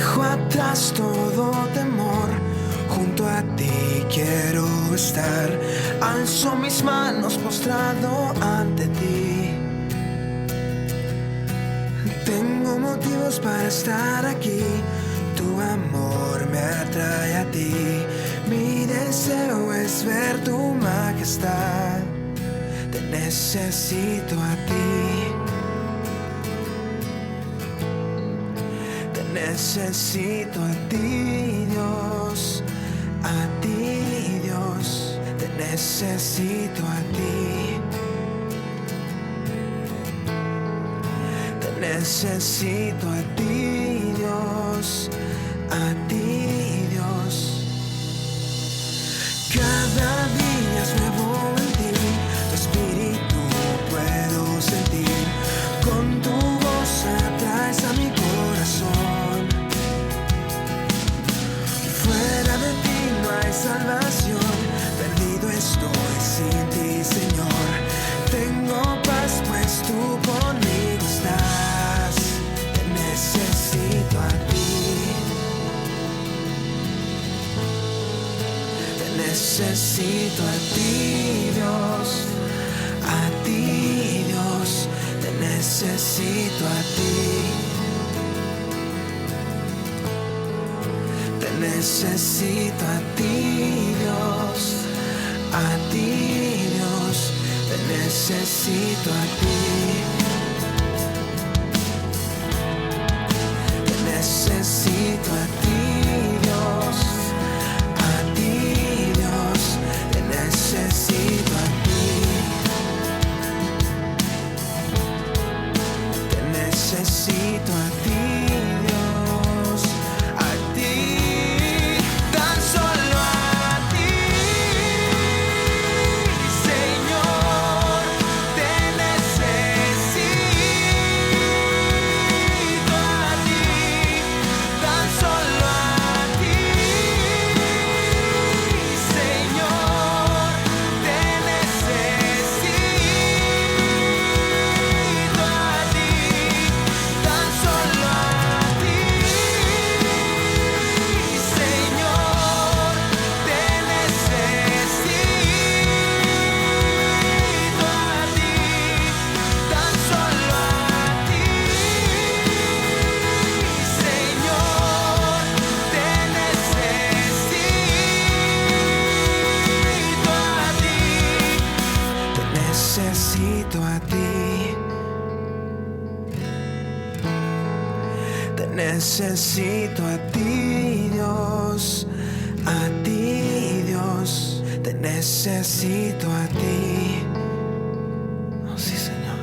Dejo atrás todo temor, junto a ti quiero estar. Alzo mis manos postrado ante ti. Tengo motivos para estar aquí, tu amor me atrae a ti. Mi deseo es ver tu majestad, te necesito a ti. Te necesito a ti, Dios, a ti, Dios, te necesito a ti. Te necesito a ti, Dios, a ti, Dios. Cada día es nuevo en ti, tu espíritu puedo sentir. Con tu voz atraes a mi corazón. Fuera de ti no hay salvación, perdido estoy sin ti, Señor. Tengo paz pues tú conmigo estás, te necesito a ti. Te necesito a ti, Dios, a ti, Dios, te necesito a ti. Te necesito a ti, Dios, a ti, Dios, te necesito a ti. Te necesito a ti, Dios, a ti, Dios, te necesito a ti. Te necesito a ti, Dios, a ti, tan solo a ti, Señor, te necesito a ti, tan solo a ti, Señor, te necesito a ti, tan solo a ti, Señor, te necesito a ti, tan solo a ti, Señor, te necesito a ti. Te necesito a ti, Dios, a ti, Dios, te necesito a ti. Oh, sí, Señor.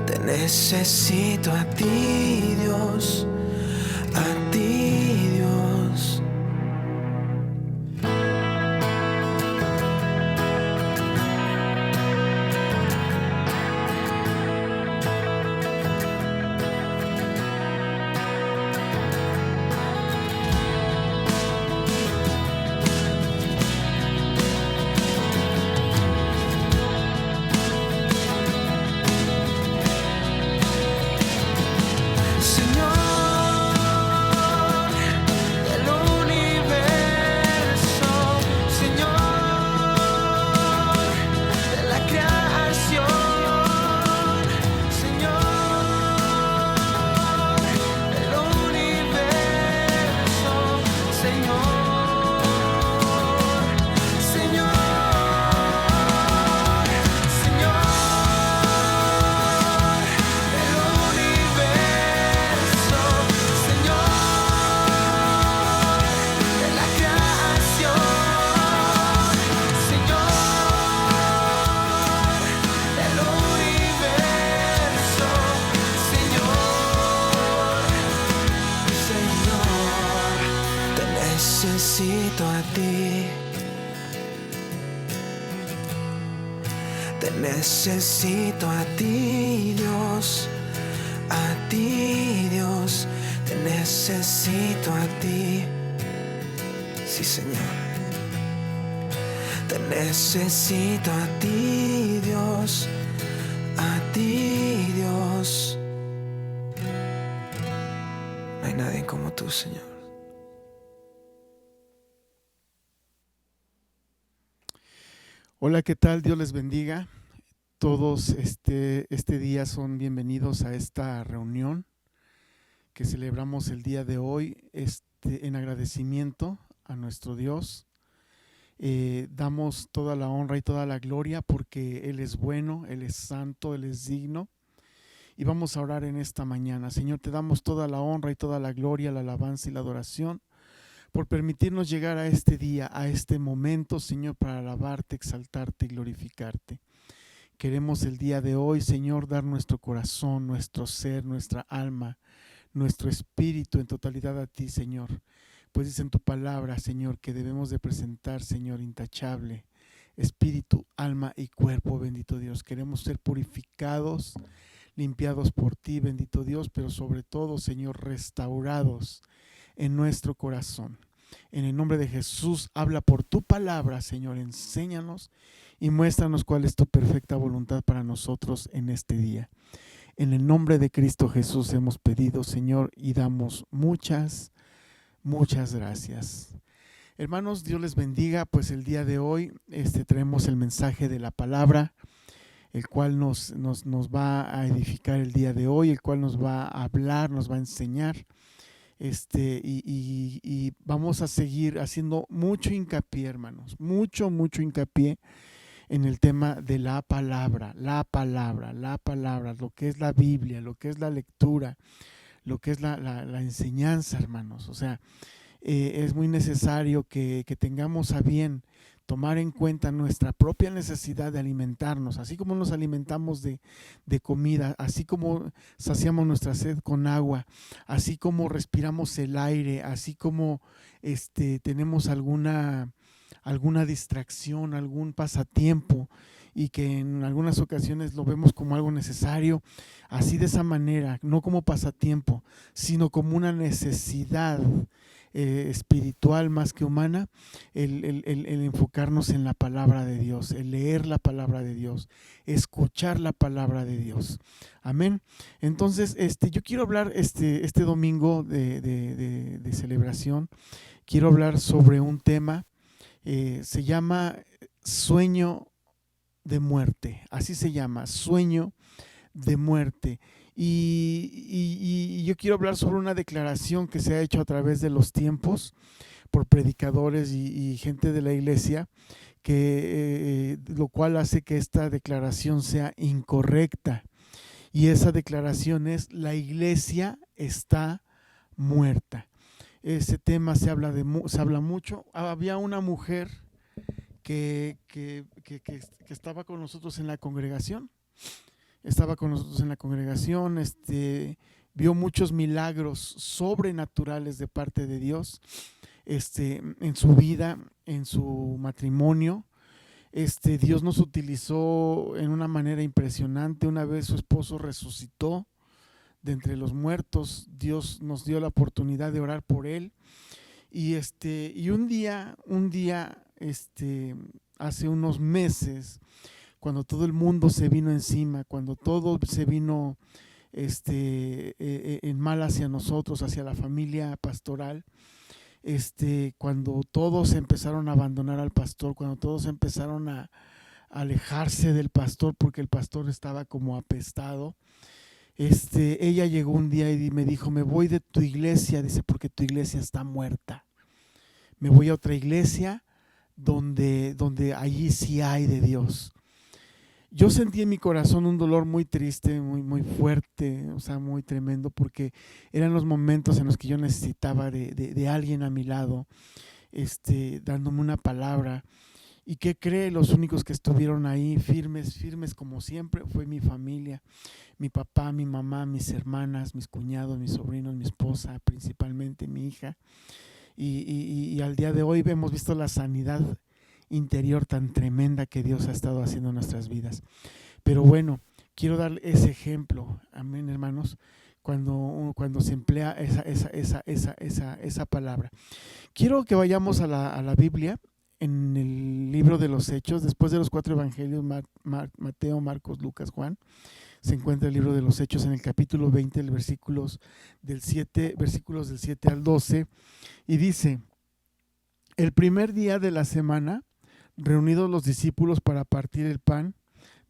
Te necesito a ti, Dios, a ti, Dios. Necesito a ti. Te necesito a ti, Dios, a ti, Dios, te necesito a ti. Sí, Señor. Te necesito a ti, Dios, a ti, Dios. No hay nadie como tú, Señor. Hola, ¿qué tal? Dios les bendiga. Todos este día son bienvenidos a esta reunión que celebramos el día de hoy en agradecimiento a nuestro Dios. Damos toda la honra y toda la gloria porque Él es bueno, Él es santo, Él es digno. Y vamos a orar en esta mañana. Señor, te damos toda la honra y toda la gloria, la alabanza y la adoración por permitirnos llegar a este día, a este momento, Señor, para alabarte, exaltarte y glorificarte. Queremos el día de hoy, Señor, dar nuestro corazón, nuestro ser, nuestra alma, nuestro espíritu en totalidad a ti, Señor. Pues dice en tu palabra, Señor, que debemos de presentar, Señor, intachable, espíritu, alma y cuerpo, bendito Dios. Queremos ser purificados, limpiados por ti, bendito Dios, pero sobre todo, Señor, restaurados en nuestro corazón. En el nombre de Jesús, habla por tu palabra, Señor, enséñanos y muéstranos cuál es tu perfecta voluntad para nosotros en este día. En el nombre de Cristo Jesús hemos pedido, Señor, y damos muchas gracias. Hermanos, Dios les bendiga. Pues el día de hoy traemos el mensaje de la palabra, el cual nos va a edificar el día de hoy, el cual nos va a hablar, nos va a enseñar. Y vamos a seguir haciendo mucho hincapié, hermanos, mucho hincapié en el tema de la palabra, lo que es la Biblia, lo que es la lectura, lo que es la enseñanza, hermanos. O sea, es muy necesario que tengamos a bien tomar en cuenta nuestra propia necesidad de alimentarnos, así como nos alimentamos de comida, así como saciamos nuestra sed con agua, así como respiramos el aire, así como tenemos alguna distracción, algún pasatiempo y que en algunas ocasiones lo vemos como algo necesario, así de esa manera, no como pasatiempo, sino como una necesidad espiritual más que humana, el enfocarnos en la palabra de Dios, el leer la palabra de Dios, escuchar la palabra de Dios. Amén. Entonces, yo quiero hablar este domingo de celebración, quiero hablar sobre un tema, se llama sueño de muerte, así se llama, sueño de muerte. Y yo quiero hablar sobre una declaración que se ha hecho a través de los tiempos por predicadores y gente de la iglesia, que lo cual hace que esta declaración sea incorrecta. Y esa declaración es: la iglesia está muerta. Ese tema se habla mucho. Había una mujer que estaba con nosotros en la congregación. Vio muchos milagros sobrenaturales de parte de Dios en su vida, en su matrimonio. Dios nos utilizó en una manera impresionante. Una vez su esposo resucitó de entre los muertos. Dios nos dio la oportunidad de orar por él. Y un día, hace unos meses, cuando todo el mundo se vino encima, cuando todo se vino en mal hacia nosotros, hacia la familia pastoral, cuando todos empezaron a abandonar al pastor, cuando todos empezaron a alejarse del pastor porque el pastor estaba como apestado, ella llegó un día y me dijo: me voy de tu iglesia, dice, porque tu iglesia está muerta. Me voy a otra iglesia donde allí sí hay de Dios. Yo sentí en mi corazón un dolor muy triste, muy fuerte, o sea, muy tremendo, porque eran los momentos en los que yo necesitaba de alguien a mi lado, dándome una palabra. ¿Y qué cree? Los únicos que estuvieron ahí firmes como siempre fue mi familia, mi papá, mi mamá, mis hermanas, mis cuñados, mis sobrinos, mi esposa, principalmente mi hija. Y al día de hoy hemos visto la sanidad interior tan tremenda que Dios ha estado haciendo en nuestras vidas. Pero bueno, quiero dar ese ejemplo, amén, hermanos, cuando se emplea esa palabra. Quiero que vayamos a la Biblia, en el libro de los Hechos, después de los 4 evangelios, Mateo, Marcos, Lucas, Juan. Se encuentra el libro de los Hechos en el capítulo 20, versículos del 7 al 12, y dice: el primer día de la semana, reunidos los discípulos para partir el pan,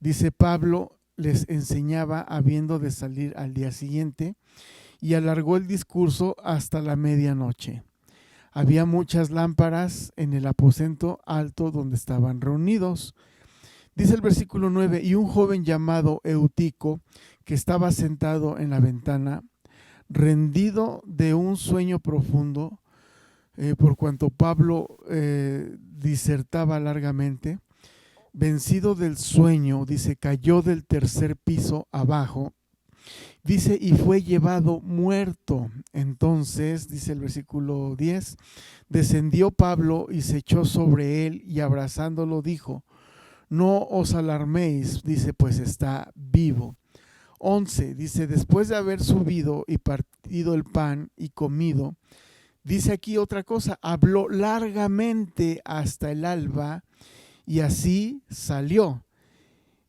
dice, Pablo les enseñaba habiendo de salir al día siguiente, y alargó el discurso hasta la medianoche. Había muchas lámparas en el aposento alto donde estaban reunidos. Dice el versículo 9, y un joven llamado Eutico, que estaba sentado en la ventana, rendido de un sueño profundo, por cuanto Pablo disertaba largamente, vencido del sueño, dice, cayó del tercer piso abajo, dice, y fue llevado muerto. Entonces, dice el versículo 10, descendió Pablo y se echó sobre él y abrazándolo dijo, no os alarméis, dice, pues está vivo. 11, dice, después de haber subido y partido el pan y comido, dice aquí otra cosa, habló largamente hasta el alba y así salió.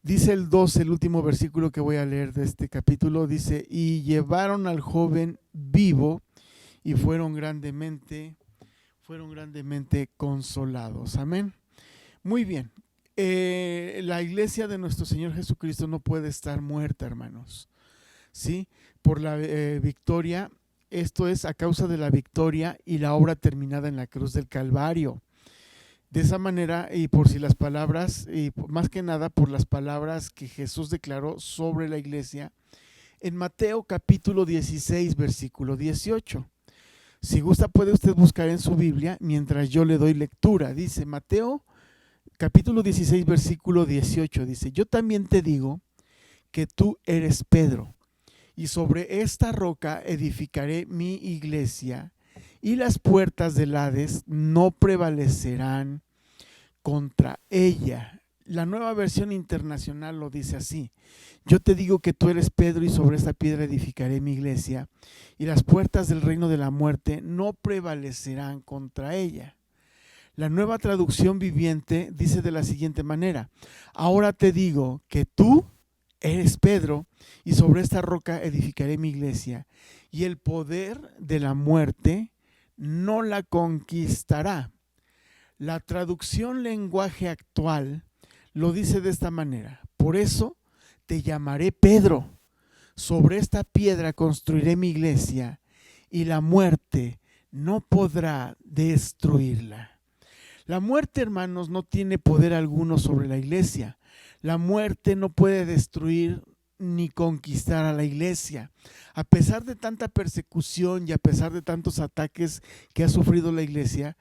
Dice el 12, el último versículo que voy a leer de este capítulo, dice, y llevaron al joven vivo y fueron grandemente consolados. Amén. Muy bien. La iglesia de nuestro Señor Jesucristo no puede estar muerta, hermanos. ¿Sí? Por la victoria, esto es a causa de la victoria y la obra terminada en la cruz del Calvario. De esa manera, y por si las palabras, y más que nada por las palabras que Jesús declaró sobre la iglesia en Mateo capítulo 16, versículo 18. Si gusta puede usted buscar en su Biblia mientras yo le doy lectura. Dice Mateo capítulo 16, versículo 18, dice, yo también te digo que tú eres Pedro, y sobre esta roca edificaré mi iglesia, y las puertas del Hades no prevalecerán contra ella. La Nueva Versión Internacional lo dice así, yo te digo que tú eres Pedro, y sobre esta piedra edificaré mi iglesia, y las puertas del reino de la muerte no prevalecerán contra ella. La Nueva Traducción Viviente dice de la siguiente manera, ahora te digo que tú eres Pedro, y sobre esta roca edificaré mi iglesia, y el poder de la muerte no la conquistará. La traducción lenguaje actual lo dice de esta manera, por eso te llamaré Pedro, sobre esta piedra construiré mi iglesia, y la muerte no podrá destruirla. La muerte, hermanos, no tiene poder alguno sobre la iglesia. La muerte no puede destruir ni conquistar a la iglesia. A pesar de tanta persecución y a pesar de tantos ataques que ha sufrido la iglesia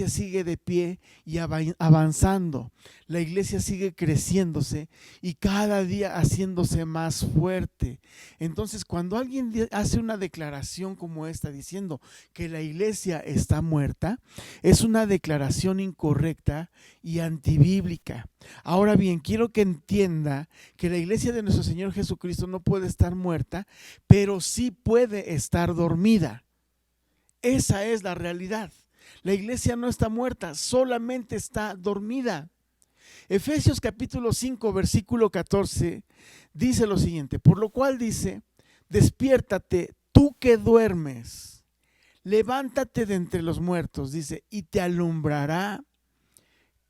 sigue de pie y avanzando. La iglesia sigue creciéndose y cada día haciéndose más fuerte. Entonces, cuando alguien hace una declaración como esta diciendo que la iglesia está muerta, es una declaración incorrecta y antibíblica. Ahora bien, quiero que entienda que la iglesia de nuestro Señor Jesucristo no puede estar muerta, pero sí puede estar dormida. Esa es la realidad. La iglesia no está muerta, solamente está dormida. Efesios capítulo 5, versículo 14 dice lo siguiente, por lo cual dice, despiértate tú que duermes, levántate de entre los muertos, dice, y te alumbrará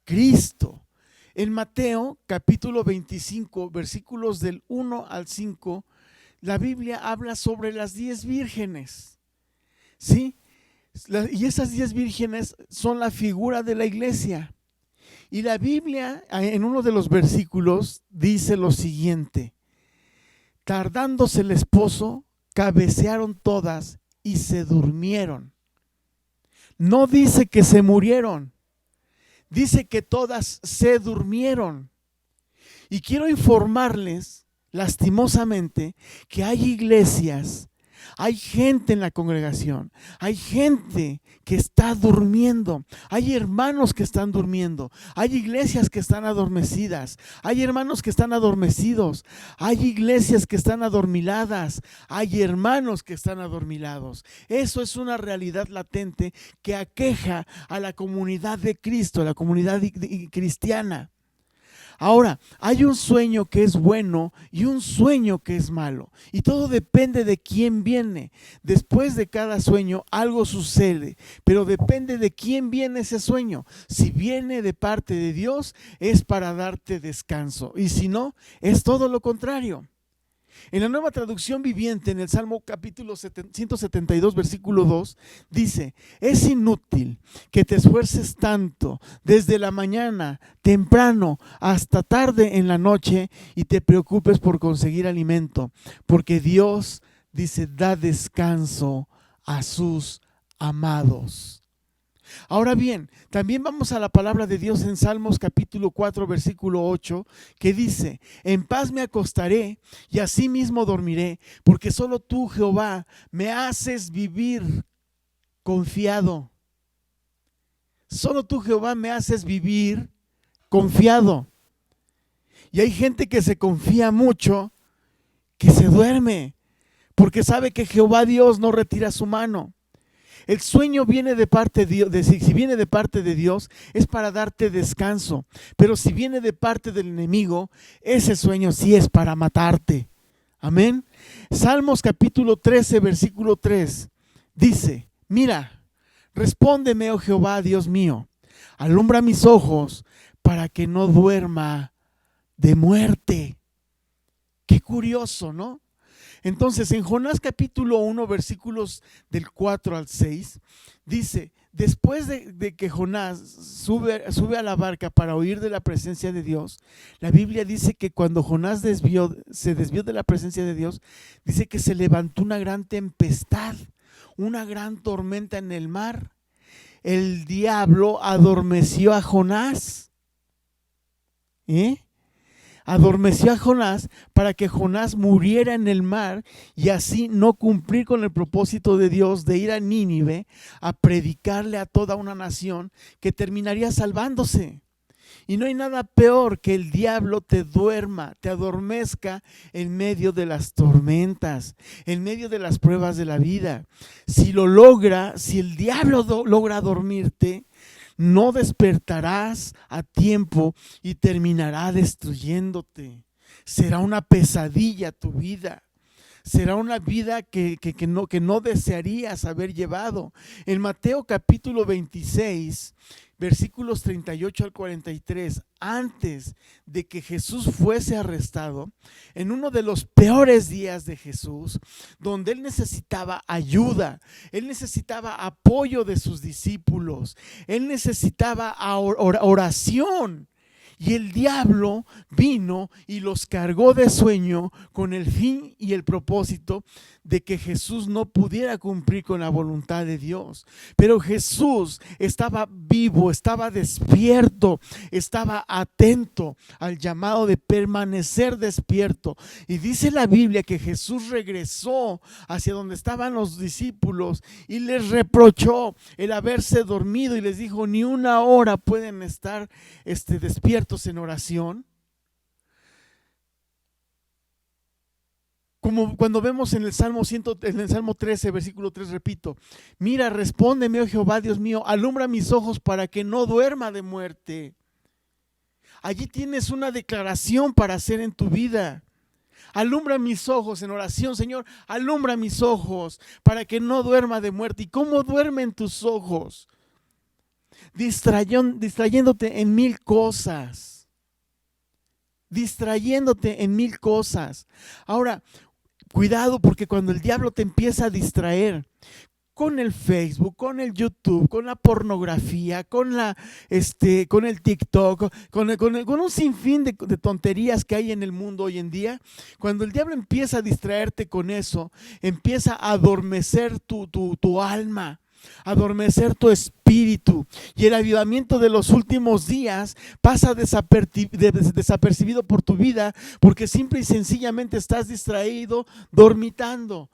Cristo. En Mateo capítulo 25, versículos del 1 al 5, la Biblia habla sobre las 10 vírgenes, ¿sí? Y esas 10 vírgenes son la figura de la iglesia. Y la Biblia, en uno de los versículos, dice lo siguiente, tardándose el esposo, cabecearon todas y se durmieron. No dice que se murieron, dice que todas se durmieron. Y quiero informarles, lastimosamente, que hay iglesias, hay gente en la congregación, hay gente que está durmiendo, hay hermanos que están durmiendo, hay iglesias que están adormecidas, hay hermanos que están adormecidos, hay iglesias que están adormiladas, hay hermanos que están adormilados. Eso es una realidad latente que aqueja a la comunidad de Cristo, a la comunidad cristiana. Ahora, hay un sueño que es bueno y un sueño que es malo. Y todo depende de quién viene. Después de cada sueño algo sucede, pero depende de quién viene ese sueño. Si viene de parte de Dios, es para darte descanso. Y si no, es todo lo contrario. En la Nueva Traducción Viviente, en el Salmo capítulo 172, versículo 2, dice: es inútil que te esfuerces tanto desde la mañana temprano hasta tarde en la noche y te preocupes por conseguir alimento, porque Dios, dice, da descanso a sus amados. Ahora bien, también vamos a la palabra de Dios en Salmos capítulo 4, versículo 8, que dice: en paz me acostaré y asimismo dormiré, porque solo tú, Jehová, me haces vivir confiado. Solo tú, Jehová, me haces vivir confiado. Y hay gente que se confía mucho, que se duerme, porque sabe que Jehová Dios no retira su mano. El sueño viene de parte de Dios. Si viene de parte de Dios, es para darte descanso. Pero si viene de parte del enemigo, ese sueño sí es para matarte. Amén. Salmos capítulo 13, versículo 3 dice: mira, respóndeme, oh Jehová, Dios mío, alumbra mis ojos para que no duerma de muerte. Qué curioso, ¿no? Entonces, en Jonás capítulo 1, versículos del 4 al 6, dice: después de que Jonás sube a la barca para huir de la presencia de Dios, la Biblia dice que cuando Jonás se desvió de la presencia de Dios, dice que se levantó una gran tempestad, una gran tormenta en el mar. El diablo adormeció a Jonás. Adormeció a Jonás para que Jonás muriera en el mar y así no cumplir con el propósito de Dios de ir a Nínive a predicarle a toda una nación que terminaría salvándose. Y no hay nada peor que el diablo te duerma, te adormezca en medio de las tormentas, en medio de las pruebas de la vida. Si el diablo logra dormirte, no despertarás a tiempo y terminará destruyéndote. Será una pesadilla tu vida. Será una vida que no desearías haber llevado. En Mateo capítulo 26, versículos 38 al 43, antes de que Jesús fuese arrestado, en uno de los peores días de Jesús, donde él necesitaba ayuda, él necesitaba apoyo de sus discípulos, él necesitaba oración. Y el diablo vino y los cargó de sueño con el fin y el propósito de que Jesús no pudiera cumplir con la voluntad de Dios. Pero Jesús estaba vivo, estaba despierto, estaba atento al llamado de permanecer despierto. Y dice la Biblia que Jesús regresó hacia donde estaban los discípulos y les reprochó el haberse dormido y les dijo: ni una hora pueden estar despiertos en oración. Como cuando vemos en el Salmo 13, versículo 3, repito: mira, respóndeme, oh Jehová, Dios mío, alumbra mis ojos para que no duerma de muerte. Allí tienes una declaración para hacer en tu vida. Alumbra mis ojos en oración, Señor, alumbra mis ojos para que no duerma de muerte. ¿Y cómo duermen tus ojos? Distrayéndote en mil cosas. Distrayéndote en mil cosas. Ahora, cuidado, porque cuando el diablo te empieza a distraer con el Facebook, con el YouTube, con la pornografía, con el TikTok, con un sinfín de tonterías que hay en el mundo hoy en día, cuando el diablo empieza a distraerte con eso, empieza a adormecer tu alma, adormecer tu espíritu, y el avivamiento de los últimos días pasa desapercibido por tu vida, porque simple y sencillamente estás distraído, dormitando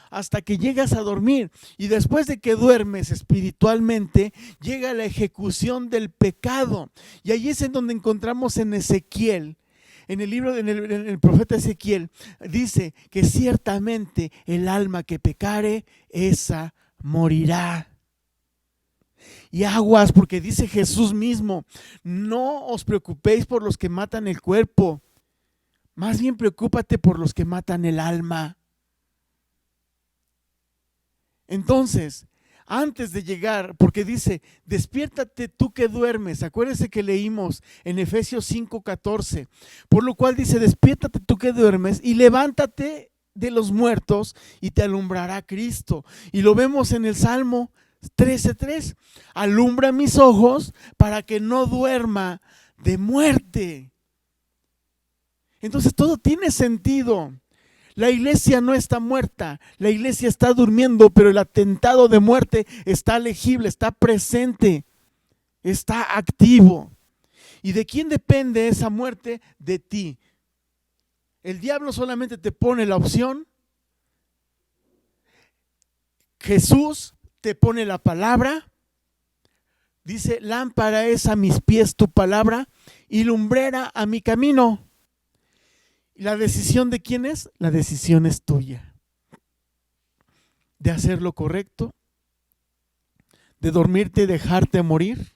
hasta que llegas a dormir. Y después de que duermes espiritualmente, llega la ejecución del pecado, y allí es en donde encontramos en Ezequiel. En el libro, en el profeta Ezequiel, dice que ciertamente el alma que pecare, esa morirá. Y aguas, porque dice Jesús mismo, no os preocupéis por los que matan el cuerpo, más bien preocúpate por los que matan el alma. Entonces, antes de llegar, porque dice, despiértate tú que duermes. Acuérdense que leímos en Efesios 5:14, por lo cual dice, despiértate tú que duermes y levántate de los muertos y te alumbrará Cristo. Y lo vemos en el Salmo 13:3, alumbra mis ojos para que no duerma de muerte. Entonces todo tiene sentido. La iglesia no está muerta, la iglesia está durmiendo, pero el atentado de muerte está legible, está presente, está activo. ¿Y de quién depende esa muerte? De ti. El diablo solamente te pone la opción. Jesús te pone la palabra. Dice, lámpara es a mis pies tu palabra y lumbrera a mi camino. ¿La decisión de quién es? La decisión es tuya. De hacer lo correcto, de dormirte y dejarte morir,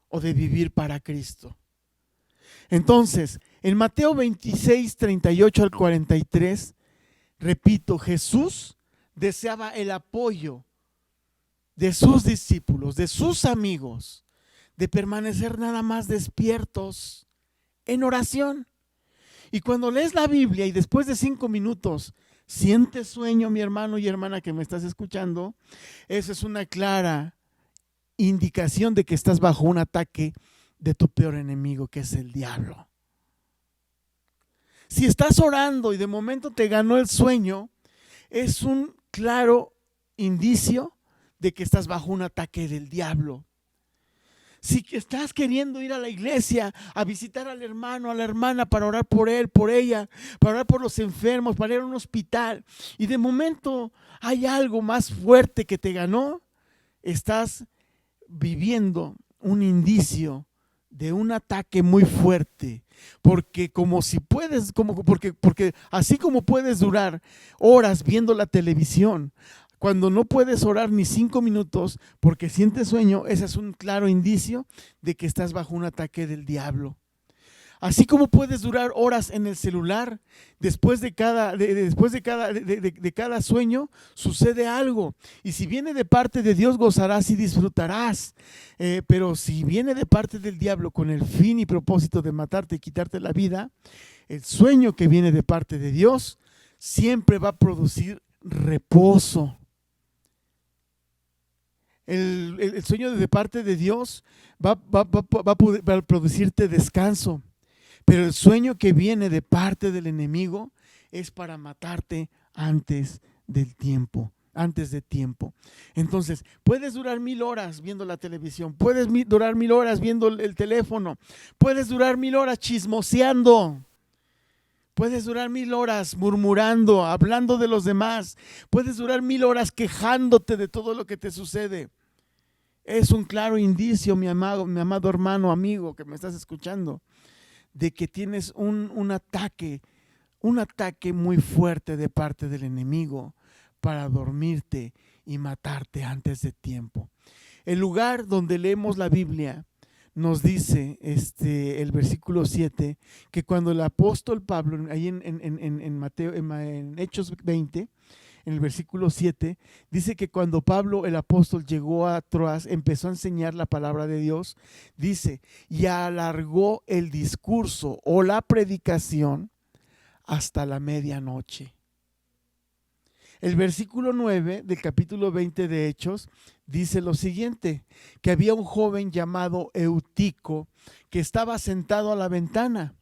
o de vivir para Cristo. Entonces, en Mateo 26, 38 al 43, repito, Jesús deseaba el apoyo de sus discípulos, de sus amigos, de permanecer nada más despiertos en oración. Y cuando lees la Biblia y después de 5 minutos sientes sueño, mi hermano y hermana que me estás escuchando, eso es una clara indicación de que estás bajo un ataque de tu peor enemigo, que es el diablo. Si estás orando y de momento te ganó el sueño, es un claro indicio de que estás bajo un ataque del diablo. Si estás queriendo ir a la iglesia a visitar al hermano, a la hermana, para orar por él, por ella, para orar por los enfermos, para ir a un hospital, y de momento hay algo más fuerte que te ganó, estás viviendo un indicio de un ataque muy fuerte. Porque porque así como puedes durar horas viendo la televisión, cuando no puedes orar ni 5 minutos porque sientes sueño, ese es un claro indicio de que estás bajo un ataque del diablo. Así como puedes durar horas en el celular, después de cada sueño sucede algo. Y si viene de parte de Dios, gozarás y disfrutarás. Pero si viene de parte del diablo con el fin y propósito de matarte y quitarte la vida, el sueño que viene de parte de Dios siempre va a producir reposo. El sueño de parte de Dios va a producirte descanso. Pero el sueño que viene de parte del enemigo es para matarte antes de tiempo. Entonces, puedes durar 1000 horas viendo la televisión, puedes durar 1000 horas viendo el teléfono, puedes durar 1000 horas chismoseando, puedes durar 1000 horas murmurando, hablando de los demás, puedes durar 1000 horas quejándote de todo lo que te sucede. Es un claro indicio, mi amado hermano, amigo que me estás escuchando, de que tienes un ataque muy fuerte de parte del enemigo para dormirte y matarte antes de tiempo. El lugar donde leemos la Biblia nos dice el versículo 7, que cuando el apóstol Pablo, ahí en Mateo, en Hechos 20, en el versículo 7, dice que cuando Pablo el apóstol llegó a Troas, empezó a enseñar la palabra de Dios, dice, y alargó el discurso o la predicación hasta la medianoche. El versículo 9 del capítulo 20 de Hechos dice lo siguiente, que había un joven llamado Eutico que estaba sentado a la ventana,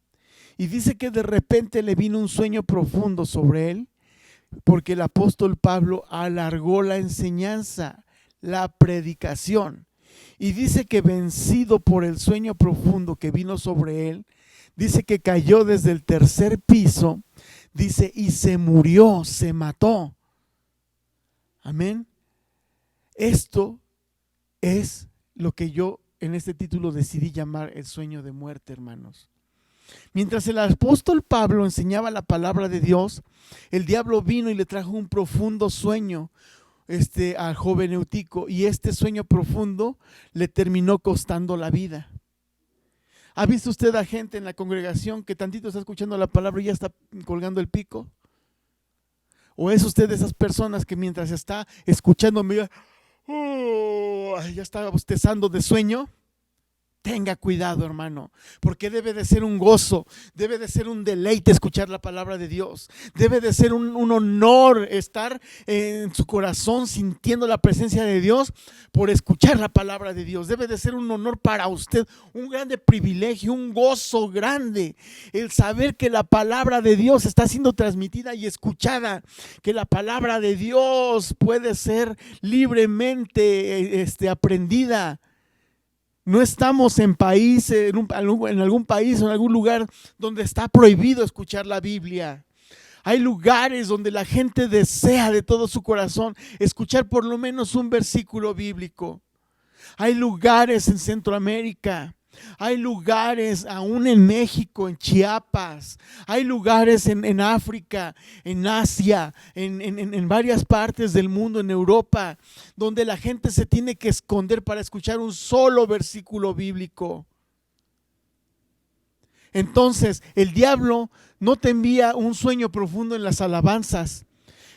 y dice que de repente le vino un sueño profundo sobre él, porque el apóstol Pablo alargó la enseñanza, la predicación, y dice que vencido por el sueño profundo que vino sobre él, dice que cayó desde el 3er piso, dice, y se murió, se mató. Amén. Esto es lo que yo en este título decidí llamar el sueño de muerte, hermanos. Mientras el apóstol Pablo enseñaba la palabra de Dios, el diablo vino y le trajo un profundo sueño, al joven Eutico, y este sueño profundo le terminó costando la vida. ¿Ha visto usted a gente en la congregación que tantito está escuchando la palabra y ya está colgando el pico? ¿O es usted de esas personas que mientras está escuchando, ya está bostezando de sueño? Tenga cuidado, hermano, porque debe de ser un gozo, debe de ser un deleite escuchar la palabra de Dios. Debe de ser un honor estar en su corazón sintiendo la presencia de Dios por escuchar la palabra de Dios. Debe de ser un honor para usted, un grande privilegio, un gozo grande, el saber que la palabra de Dios está siendo transmitida y escuchada, que la palabra de Dios puede ser libremente aprendida. No estamos en algún país o en algún lugar donde está prohibido escuchar la Biblia. Hay lugares donde la gente desea de todo su corazón escuchar por lo menos un versículo bíblico. Hay lugares en Centroamérica, hay lugares aún en México, en Chiapas, hay lugares en África, en Asia, en varias partes del mundo, en Europa, donde la gente se tiene que esconder para escuchar un solo versículo bíblico. Entonces, el diablo no te envía un sueño profundo en las alabanzas.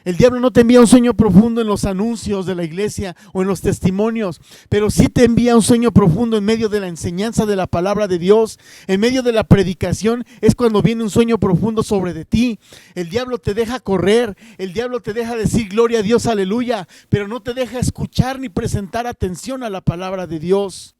El diablo no te envía un sueño profundo en los anuncios de la iglesia o en los testimonios, pero sí te envía un sueño profundo en medio de la enseñanza de la palabra de Dios. En medio de la predicación es cuando viene un sueño profundo sobre de ti. El diablo te deja correr, el diablo te deja decir gloria a Dios, aleluya, pero no te deja escuchar ni presentar atención a la palabra de Dios.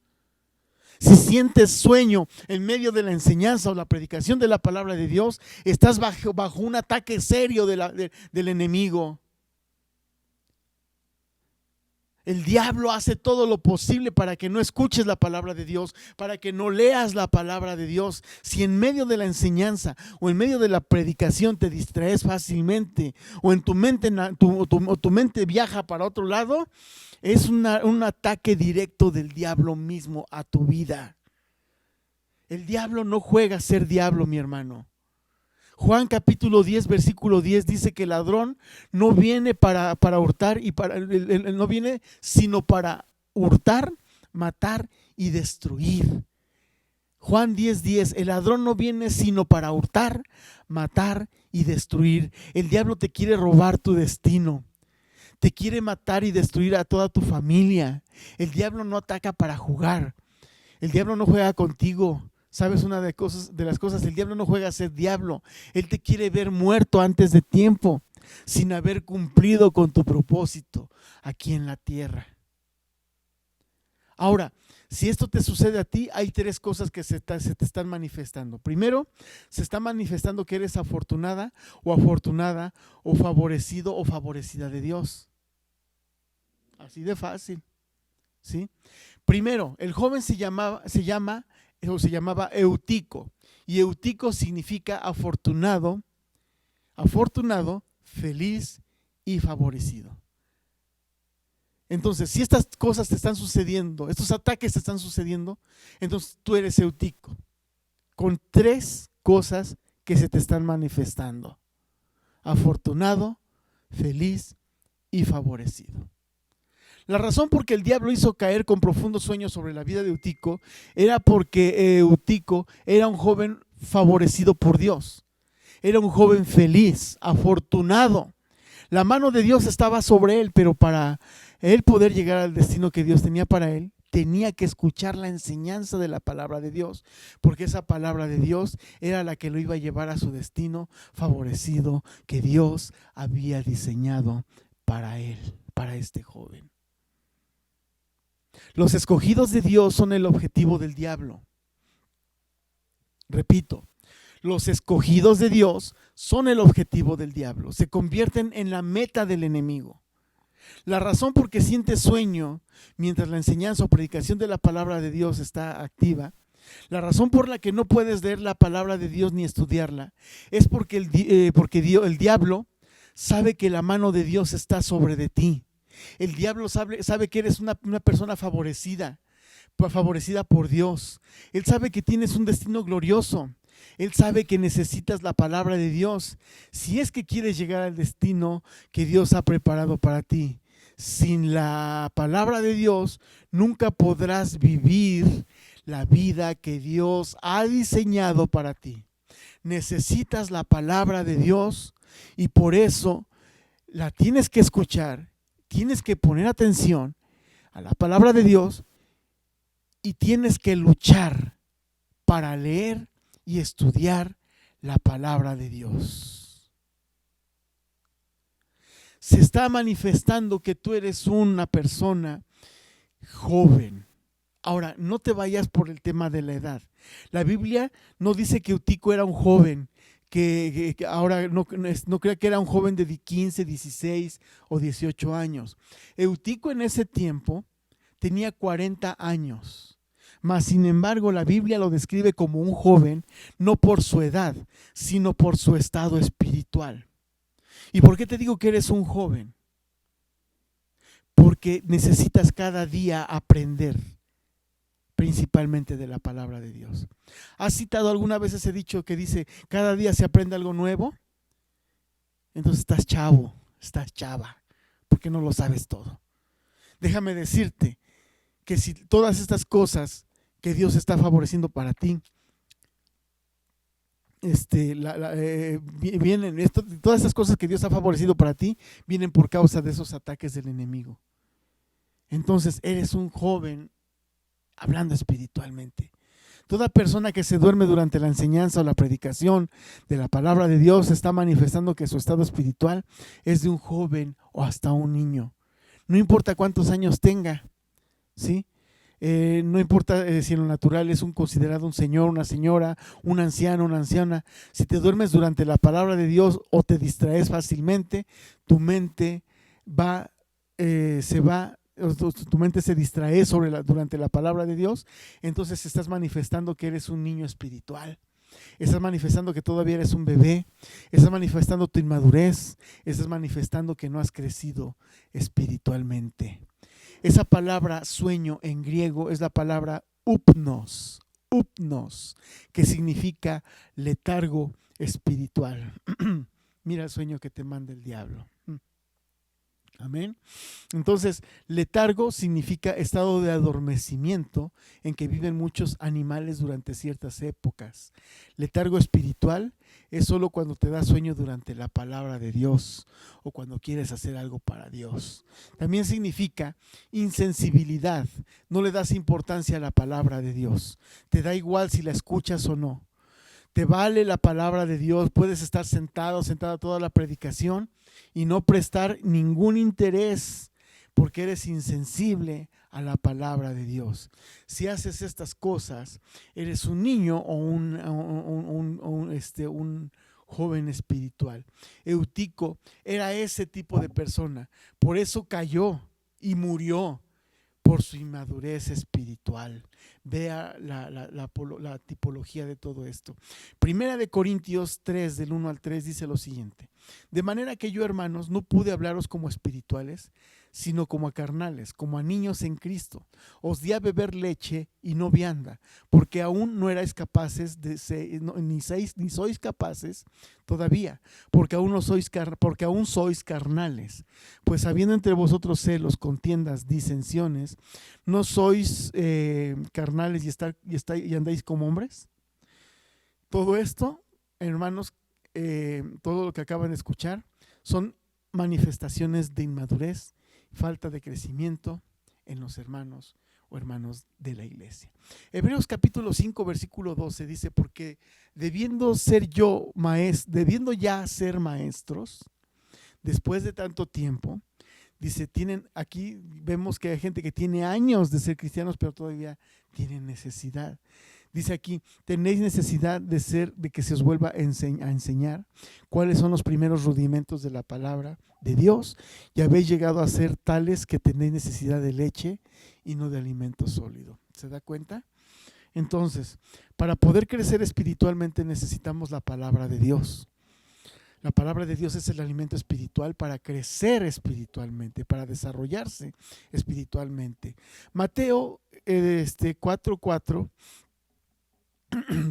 Si sientes sueño en medio de la enseñanza o la predicación de la palabra de Dios, estás bajo un ataque serio del enemigo. El diablo hace todo lo posible para que no escuches la palabra de Dios, para que no leas la palabra de Dios. Si en medio de la enseñanza o en medio de la predicación te distraes fácilmente o en tu mente, tu mente viaja para otro lado, es un ataque directo del diablo mismo a tu vida. El diablo no juega a ser diablo, mi hermano. Juan capítulo 10, versículo 10 dice que el ladrón no viene para hurtar no viene sino para hurtar, matar y destruir. Juan 10:10, el ladrón no viene sino para hurtar, matar y destruir. El diablo te quiere robar tu destino. Te quiere matar y destruir a toda tu familia. El diablo no ataca para jugar. El diablo no juega contigo. ¿Sabes una de las cosas? El diablo no juega a ser diablo. Él te quiere ver muerto antes de tiempo, sin haber cumplido con tu propósito aquí en la tierra. Ahora, si esto te sucede a ti, hay tres cosas que se te están manifestando. Primero, se está manifestando que eres afortunada o favorecido o favorecida de Dios. Así de fácil, ¿sí? Primero, el joven se llamaba Eutico, y Eutico significa afortunado, feliz y favorecido. Entonces, si estas cosas te están sucediendo, estos ataques te están sucediendo, entonces tú eres Eutico, con tres cosas que se te están manifestando: afortunado, feliz y favorecido. La razón por que el diablo hizo caer con profundos sueños sobre la vida de Eutico era porque Eutico era un joven favorecido por Dios. Era un joven feliz, afortunado. La mano de Dios estaba sobre él, pero para él poder llegar al destino que Dios tenía para él, tenía que escuchar la enseñanza de la palabra de Dios, porque esa palabra de Dios era la que lo iba a llevar a su destino favorecido que Dios había diseñado para él, para este joven. Los escogidos de Dios son el objetivo del diablo. Repito, los escogidos de Dios son el objetivo del diablo. Se convierten en la meta del enemigo. La razón por que sientes sueño mientras la enseñanza o predicación de la palabra de Dios está activa, la razón por la que no puedes leer la palabra de Dios ni estudiarla, es porque el diablo sabe que la mano de Dios está sobre de ti. El diablo sabe que eres una persona favorecida por Dios. Él sabe que tienes un destino glorioso. Él sabe que necesitas la palabra de Dios si es que quieres llegar al destino que Dios ha preparado para ti. Sin la palabra de Dios, nunca podrás vivir la vida que Dios ha diseñado para ti. Necesitas la palabra de Dios y por eso la tienes que escuchar, tienes que poner atención a la palabra de Dios y tienes que luchar para leer y estudiar la palabra de Dios. Se está manifestando que tú eres una persona joven. Ahora, no te vayas por el tema de la edad. La Biblia no dice que Eutico era un joven, que ahora no crea que era un joven de 15, 16 o 18 años. Eutico en ese tiempo tenía 40 años. Mas, sin embargo, la Biblia lo describe como un joven, no por su edad, sino por su estado espiritual. ¿Y por qué te digo que eres un joven? Porque necesitas cada día aprender, principalmente de la palabra de Dios. ¿Has citado alguna vez ese dicho que dice, cada día se aprende algo nuevo? Entonces estás chavo, estás chava, porque no lo sabes todo. Déjame decirte que si todas estas cosas que Dios está favoreciendo para ti, todas estas cosas que Dios ha favorecido para ti, vienen por causa de esos ataques del enemigo. Entonces eres un joven hablando espiritualmente. Toda persona que se duerme durante la enseñanza o la predicación de la palabra de Dios está manifestando que su estado espiritual es de un joven o hasta un niño. No importa cuántos años tenga, ¿sí? No importa si en lo natural es considerado un señor, una señora, un anciano, una anciana. Si te duermes durante la palabra de Dios o te distraes fácilmente, tu mente tu mente se distrae durante la palabra de Dios, entonces estás manifestando que eres un niño espiritual. Estás manifestando que todavía eres un bebé, estás manifestando tu inmadurez, estás manifestando que no has crecido espiritualmente. Esa palabra sueño en griego es la palabra upnos, que significa letargo espiritual. Mira el sueño que te manda el diablo. Amén. Entonces, letargo significa estado de adormecimiento en que viven muchos animales durante ciertas épocas. Letargo espiritual es solo cuando te da sueño durante la palabra de Dios o cuando quieres hacer algo para Dios. También significa insensibilidad. No le das importancia a la palabra de Dios. Te da igual si la escuchas o no. Te vale la palabra de Dios. Puedes estar sentada toda la predicación y no prestar ningún interés porque eres insensible a la palabra de Dios. Si haces estas cosas, eres un niño o un joven espiritual. Eutico era ese tipo de persona. Por eso cayó y murió, por su inmadurez espiritual. Vea la tipología de todo esto. Primera de Corintios 3, del 1 al 3, dice lo siguiente: de manera que yo, hermanos, no pude hablaros como espirituales, sino como a carnales, como a niños en Cristo. Os di a beber leche y no vianda, porque aún no erais capaces ni sois capaces todavía, porque aún sois carnales. Pues habiendo entre vosotros celos, contiendas, disensiones, ¿no sois carnales y andáis como hombres? Todo esto, hermanos, todo lo que acaban de escuchar son manifestaciones de inmadurez, falta de crecimiento en los hermanos o hermanos de la iglesia. Hebreos capítulo 5 versículo 12 dice: porque debiendo ya ser maestros, después de tanto tiempo, dice, aquí vemos que hay gente que tiene años de ser cristianos, pero todavía tienen necesidad. Dice aquí: tenéis necesidad de que se os vuelva a enseñar cuáles son los primeros rudimentos de la palabra de Dios, y habéis llegado a ser tales que tenéis necesidad de leche y no de alimento sólido. ¿Se da cuenta? Entonces, para poder crecer espiritualmente necesitamos la palabra de Dios. La palabra de Dios es el alimento espiritual para crecer espiritualmente, para desarrollarse espiritualmente. Mateo 4:4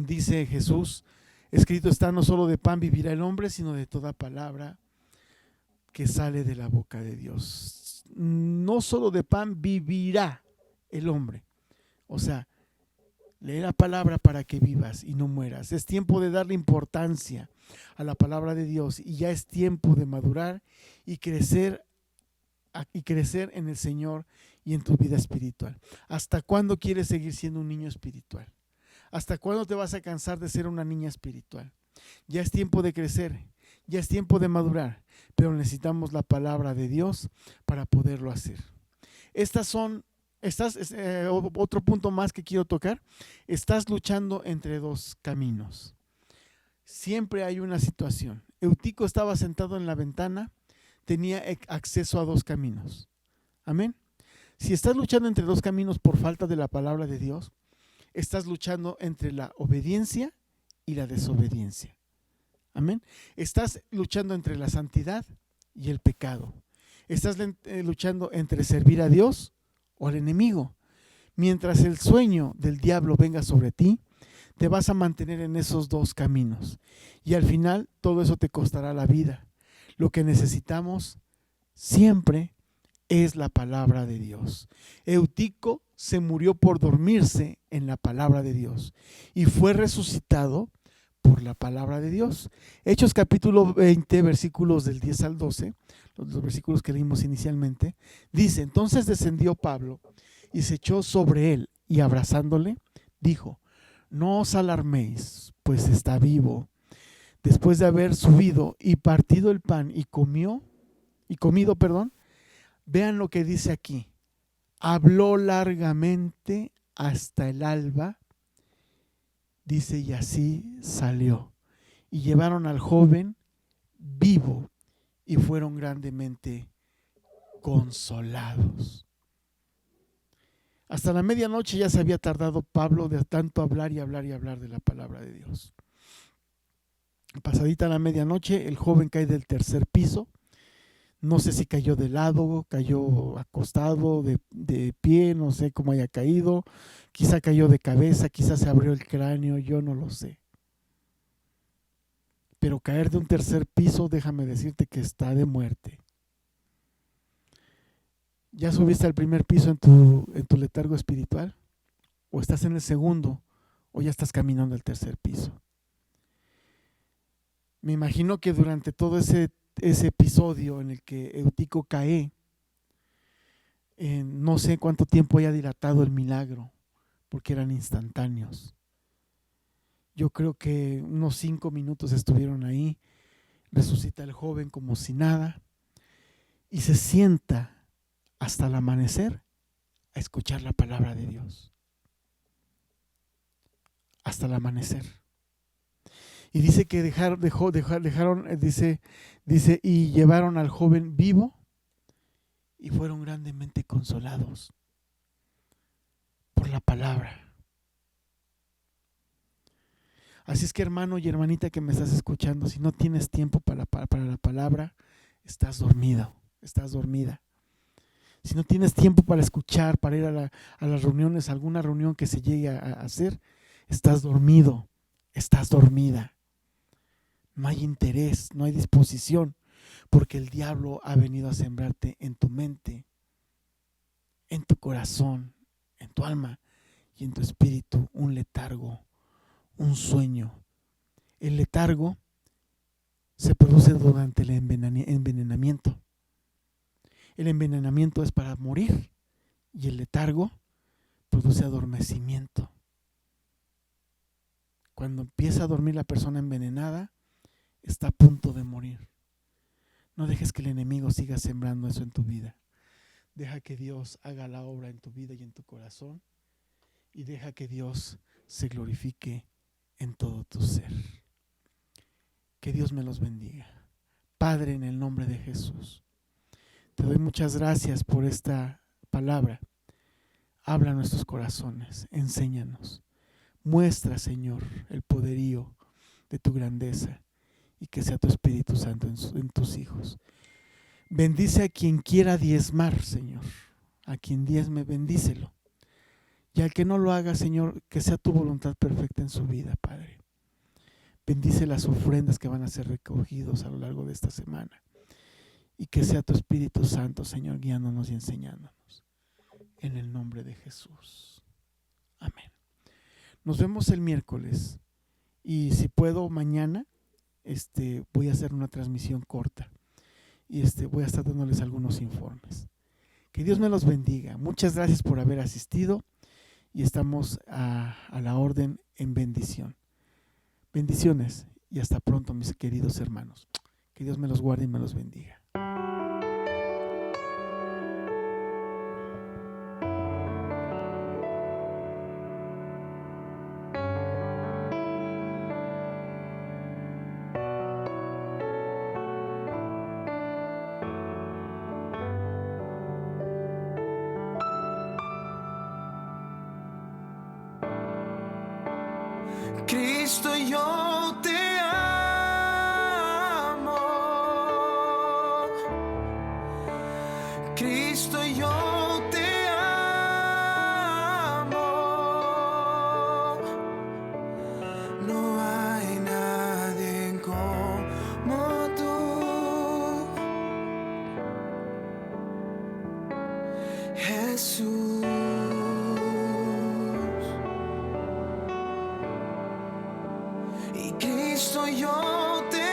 dice Jesús: escrito está, no solo de pan vivirá el hombre, sino de toda palabra que sale de la boca de Dios. no solo de pan vivirá el hombre. O sea, lee la palabra para que vivas y no mueras. Es tiempo de darle importancia a la palabra de Dios y ya es tiempo de madurar y crecer en el Señor y en tu vida espiritual. ¿Hasta cuándo quieres seguir siendo un niño espiritual? ¿Hasta cuándo te vas a cansar de ser una niña espiritual? Ya es tiempo de crecer, ya es tiempo de madurar, pero necesitamos la palabra de Dios para poderlo hacer. Otro punto más que quiero tocar. Estás luchando entre dos caminos. Siempre hay una situación. Eutico estaba sentado en la ventana, tenía acceso a dos caminos. Amén. Si estás luchando entre dos caminos por falta de la palabra de Dios, estás luchando entre la obediencia y la desobediencia. Amén. Estás luchando entre la santidad y el pecado. Estás luchando entre servir a Dios o al enemigo. Mientras el sueño del diablo venga sobre ti, te vas a mantener en esos dos caminos. Y al final todo eso te costará la vida. Lo que necesitamos siempre es la palabra de Dios. Eutico se murió por dormirse en la palabra de Dios y fue resucitado por la palabra de Dios. Hechos capítulo 20, versículos del 10 al 12, los versículos que leímos inicialmente, dice: entonces descendió Pablo y se echó sobre él y abrazándole, dijo: no os alarméis, pues está vivo. Después de haber subido y partido el pan y comido, vean lo que dice aquí. Habló largamente hasta el alba, dice, y así salió. Y llevaron al joven vivo y fueron grandemente consolados. Hasta la medianoche ya se había tardado Pablo de tanto hablar y hablar y hablar de la palabra de Dios. Pasadita la medianoche, el joven cae del tercer piso. No sé si cayó de lado, cayó acostado, de pie, no sé cómo haya caído. Quizá cayó de cabeza, quizá se abrió el cráneo, yo no lo sé. Pero caer de un tercer piso, déjame decirte que está de muerte. ¿Ya subiste al primer piso en tu letargo espiritual? ¿O estás en el segundo? ¿O ya estás caminando al tercer piso? Me imagino que durante todo ese episodio en el que Eutico cae, no sé cuánto tiempo haya dilatado el milagro, porque eran instantáneos. Yo creo que unos 5 minutos estuvieron ahí. Resucita el joven como si nada y se sienta hasta el amanecer a escuchar la palabra de Dios. Hasta el amanecer. Y dice que dice, y llevaron al joven vivo y fueron grandemente consolados por la palabra. Así es que, hermano y hermanita que me estás escuchando, si no tienes tiempo para la palabra, estás dormido, estás dormida. Si no tienes tiempo para escuchar, para ir a las reuniones, alguna reunión que se llegue a hacer, estás dormido, estás dormida. No hay interés, no hay disposición, porque el diablo ha venido a sembrarte en tu mente, en tu corazón, en tu alma y en tu espíritu un letargo, un sueño. El letargo se produce durante el envenenamiento. El envenenamiento es para morir y el letargo produce adormecimiento. Cuando empieza a dormir la persona envenenada, está a punto de morir. No dejes que el enemigo siga sembrando eso en tu vida. Deja que Dios haga la obra en tu vida y en tu corazón y deja que Dios se glorifique en todo tu ser. Que Dios me los bendiga. Padre, en el nombre de Jesús, te doy muchas gracias por esta palabra. Habla a nuestros corazones, enséñanos. Muestra, Señor, el poderío de tu grandeza y que sea tu Espíritu Santo en tus hijos. Bendice a quien quiera diezmar, Señor. A quien diezme, bendícelo. Y al que no lo haga, Señor, que sea tu voluntad perfecta en su vida, Padre. Bendice las ofrendas que van a ser recogidos a lo largo de esta semana. y que sea tu Espíritu Santo, Señor, guiándonos y enseñándonos. En el nombre de Jesús. Amén. Nos vemos el miércoles y si puedo mañana voy a hacer una transmisión corta y voy a estar dándoles algunos informes. Que Dios me los bendiga. Muchas gracias por haber asistido y estamos a la orden en bendición. Bendiciones y hasta pronto, mis queridos hermanos. Que Dios me los guarde y me los bendiga. Cristo, yo te amo. Cristo, yo te amo. No hay nadie como tú, Jesús. Y Cristo, yo te